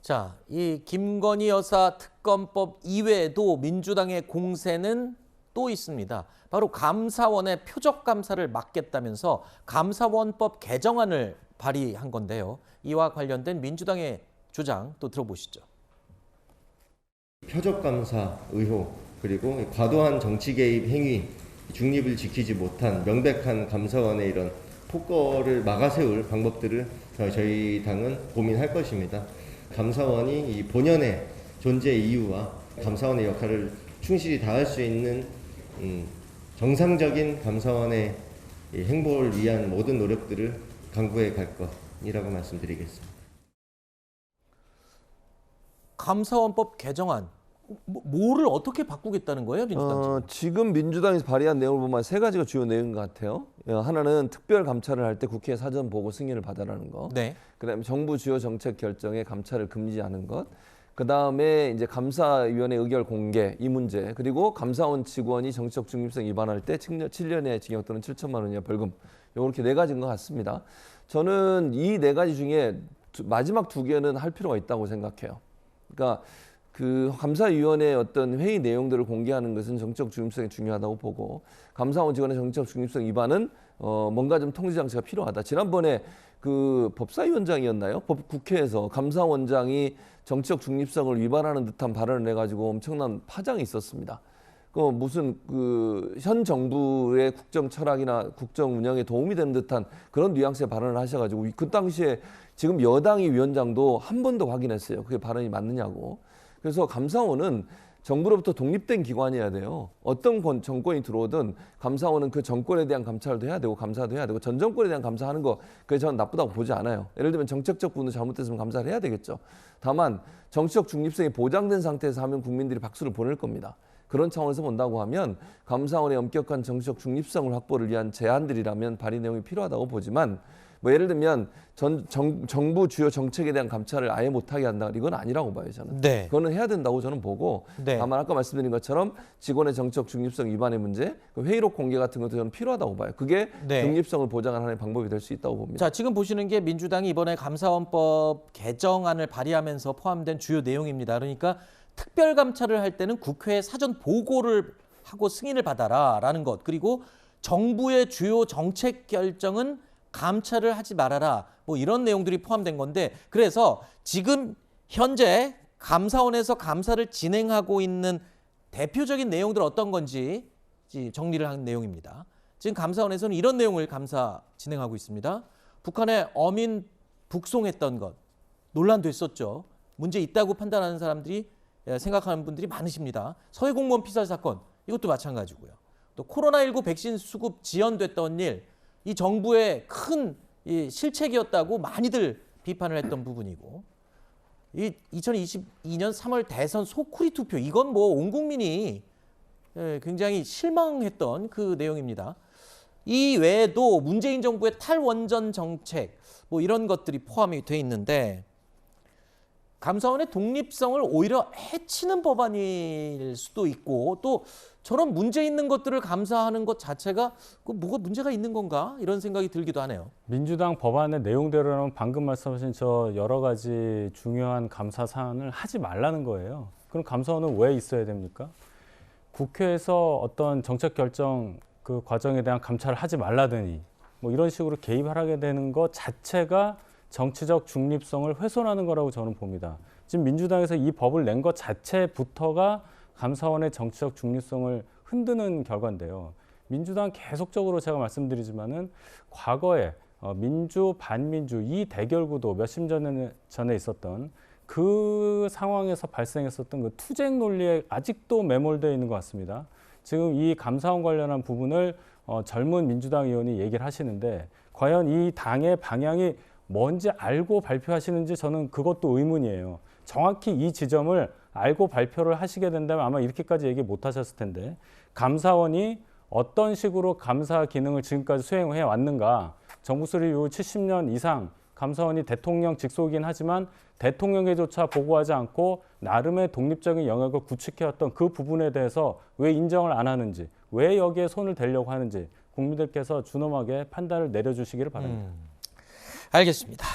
자, 이 김건희 여사 특검법 이외에도 민주당의 공세는 또 있습니다. 바로 감사원의 표적 감사를 막겠다면서 감사원법 개정안을 발의한 건데요. 이와 관련된 민주당의 주장 또 들어보시죠. 표적 감사 의혹 그리고 과도한 정치 개입 행위, 중립을 지키지 못한 명백한 감사원의 이런 폭거를 막아세울 방법들을 저희 당은 고민할 것입니다. 감사원이 이 본연의 존재 이유와 감사원의 역할을 충실히 다할 수 있는 정상적인 감사원의 행보를 위한 모든 노력들을 강구해 갈 것이라고 말씀드리겠습니다. 감사원법 개정안, 뭐를 어떻게 바꾸겠다는 거예요, 민주당? 지금 민주당에서 발의한 내용을 보면 세 가지가 주요 내용인 것 같아요. 하나는 특별 감찰을 할 때 국회 사전 보고 승인을 받아라는 거. 네. 그다음에 정부 주요 정책 결정에 감찰을 금지하는 것. 그다음에 이제 감사위원회 의결 공개 이 문제. 그리고 감사원 직원이 정치적 중립성 위반할 때 7년의 징역 또는 7천만 원 이하 벌금. 이렇게 네 가지인 것 같습니다. 저는 이 네 가지 중에 마지막 두 개는 할 필요가 있다고 생각해요. 그러니까 그 감사위원회의 어떤 회의 내용들을 공개하는 것은 정치적 중립성이 중요하다고 보고, 감사원 직원의 정치적 중립성 위반은 뭔가 좀 통제 장치가 필요하다. 지난번에 그 법사위원장이었나요? 국회에서 감사원장이 정치적 중립성을 위반하는 듯한 발언을 해가지고 엄청난 파장이 있었습니다. 그 무슨 그 현 정부의 국정 철학이나 국정 운영에 도움이 되는 듯한 그런 뉘앙스의 발언을 하셔가지고 그 당시에 지금 여당의 위원장도 한 번 더 확인했어요. 그게 발언이 맞느냐고. 그래서 감사원은 정부로부터 독립된 기관이어야 돼요. 어떤 정권이 들어오든 감사원은 그 정권에 대한 감찰도 해야 되고 감사도 해야 되고, 전 정권에 대한 감사하는 거 그게 저는 나쁘다고 보지 않아요. 예를 들면 정책적 부분도 잘못됐으면 감사를 해야 되겠죠. 다만 정치적 중립성이 보장된 상태에서 하면 국민들이 박수를 보낼 겁니다. 그런 차원에서 본다고 하면 감사원의 엄격한 정치적 중립성을 확보를 위한 제안들이라면 발의 내용이 필요하다고 보지만, 뭐 예를 들면 정부 주요 정책에 대한 감찰을 아예 못하게 한다, 이건 아니라고 봐요 저는. 네. 그거는 해야 된다고 저는 보고, 네. 다만 아까 말씀드린 것처럼 직원의 정치적 중립성 위반의 문제, 회의록 공개 같은 것도 저는 필요하다고 봐요. 그게 네. 중립성을 보장하는 하나의 방법이 될 수 있다고 봅니다. 자, 지금 보시는 게 민주당이 이번에 감사원법 개정안을 발의하면서 포함된 주요 내용입니다. 그러니까 특별 감찰을 할 때는 국회에 사전 보고를 하고 승인을 받아라라는 것, 그리고 정부의 주요 정책 결정은 감찰을 하지 말아라, 뭐 이런 내용들이 포함된 건데, 그래서 지금 현재 감사원에서 감사를 진행하고 있는 대표적인 내용들 어떤 건지 정리를 한 내용입니다. 지금 감사원에서는 이런 내용을 감사 진행하고 있습니다. 북한의 어민 북송했던 것 논란됐었죠. 문제 있다고 판단하는 사람들이, 생각하는 분들이 많으십니다. 서해 공무원 피살 사건, 이것도 마찬가지고요. 또 코로나19 백신 수급 지연됐던 일, 이 정부의 큰 실책이었다고 많이들 비판을 했던 부분이고, 이 2022년 3월 대선 소쿠리 투표, 이건 뭐 온 국민이 굉장히 실망했던 그 내용입니다. 이 외에도 문재인 정부의 탈원전 정책, 뭐 이런 것들이 포함이 돼 있는데, 감사원의 독립성을 오히려 해치는 법안일 수도 있고, 또 저런 문제 있는 것들을 감사하는 것 자체가 뭐가 문제가 있는 건가, 이런 생각이 들기도 하네요. 민주당 법안의 내용대로라면 방금 말씀하신 저 여러 가지 중요한 감사 사안을 하지 말라는 거예요. 그럼 감사원은 왜 있어야 됩니까? 국회에서 어떤 정책 결정 그 과정에 대한 감찰을 하지 말라더니 뭐 이런 식으로 개입하게 되는 것 자체가 정치적 중립성을 훼손하는 거라고 저는 봅니다. 지금 민주당에서 이 법을 낸 것 자체부터가 감사원의 정치적 중립성을 흔드는 결과인데요. 민주당 계속적으로 제가 말씀드리지만은 과거에 민주 반민주 이 대결 구도 몇십 년 전에 있었던 그 상황에서 발생했었던 그 투쟁 논리에 아직도 매몰되어 있는 것 같습니다. 지금 이 감사원 관련한 부분을 젊은 민주당 의원이 얘기를 하시는데, 과연 이 당의 방향이 뭔지 알고 발표하시는지 저는 그것도 의문이에요. 정확히 이 지점을 알고 발표를 하시게 된다면 아마 이렇게까지 얘기 못 하셨을 텐데, 감사원이 어떤 식으로 감사 기능을 지금까지 수행해 왔는가, 정부 수립 이후 70년 이상 감사원이 대통령 직속이긴 하지만 대통령에조차 보고하지 않고 나름의 독립적인 영역을 구축해왔던 그 부분에 대해서 왜 인정을 안 하는지, 왜 여기에 손을 대려고 하는지 국민들께서 준엄하게 판단을 내려주시기를 바랍니다. 알겠습니다.